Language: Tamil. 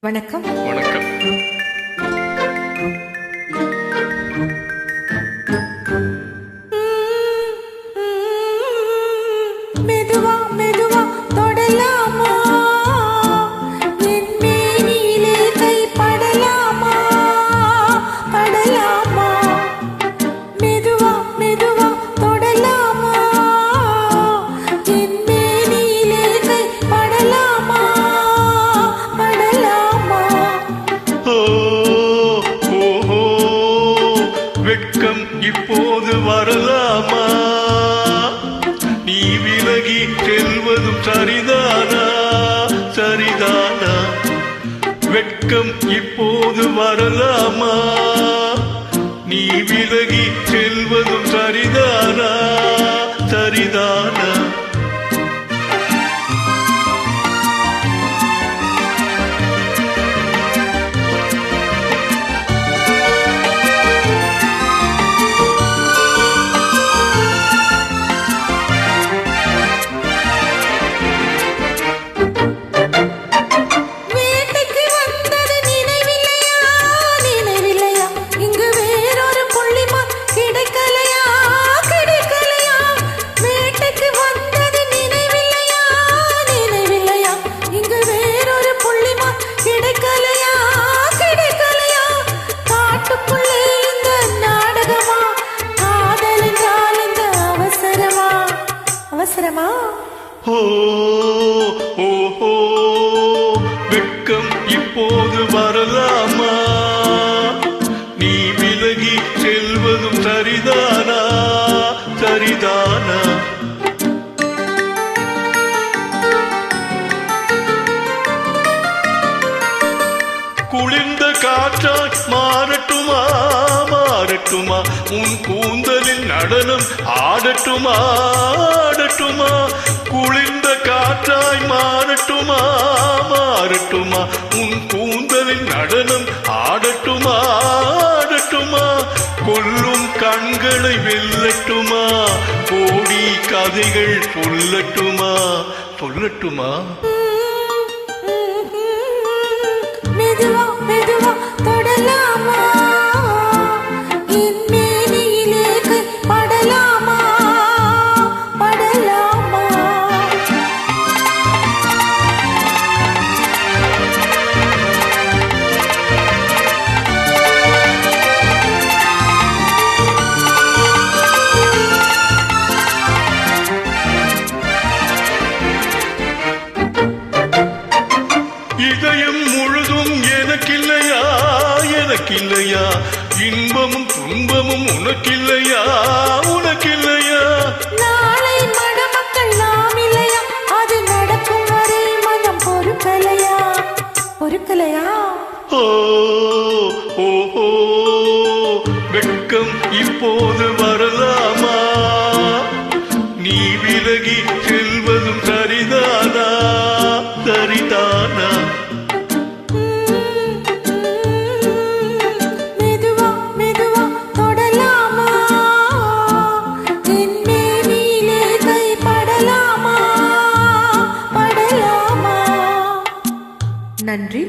வணக்கம். வணக்கம். மெதுவா மெதுவா தொடலாமா, என் மேனியிலே கை படலாமா, படலாமா. மெதுவா மெதுவா தொடலாமா, என் மேனியிலே கை படலாமா, படலாமா. ஓஹோ, வெட்கம் இப்போது வரலாமா? நீ விலகி செல்வதும் சரிதானா, சரிதானா? வெட்கம் இப்போது வரலாமா? நீ விலகி செல்வதும் சரிதானா, சரிதானா? வேட்டைக்கு வந்தது நினைவில்லையா, நினைவில்லையா? இங்கு வேறொரு புள்ளிமான் கிடைக்கலையா, கிடைக்கலையா? வேட்டைக்கு வந்தது நினைவில்லையா, நினைவில்லையா? இங்கு வேறொரு புள்ளிமான் கிடைக்கலையா, கிடைக்கலையா? காட்டுக்குள்ளே இந்த நாடகமா, காதல் என்றால் இந்த அவசரமா, அவசரமா? ஓஹோ, வெட்கம் இப்போது வரலாமா? நீ விலகி செல்வதும் சரிதானா, சரிதானா? குளிர்ந்த காற்றாய் மாறட்டுமா, மாறட்டுமா? உன் கூந்தலில் நடனம் ஆடட்டுமா, ஆடட்டுமா? குளிர்ந்த காற்றாய் மாறட்டுமா, மாறட்டுமா? உன் கூந்தலில் நடனம் ஆடட்டுமா, ஆடட்டுமா? கொல்லும் கண்களை வெல்லட்டுமா, கோடி கதைகள் சொல்லட்டுமா, சொல்லட்டுமா? மெதுவா மெதுவா தொடலாமா, என் மேனியிலே கை படலாமா, படலாமா. இதயம் முழுதும் எனக்கில்லையா, எனக்கில்லையா? இன்பமும் துன்பமும் உனக்கில்லையா, உனக்கில்லையா? நாளை மணமக்கள் நாம் இல்லையா, அது நடக்கும் வரை மனம் பொறுக்கலையா, பொறுக்கலையா? ஓஹோ, வெட்கம் இப்போது வரலாமா? நீ விலகி செல்வதும் சரிதானா, சரிதானா? மெதுவா மெதுவா தொடலாமா, என் மேனியிலே கை படலாமா, படலாமா. நன்றி.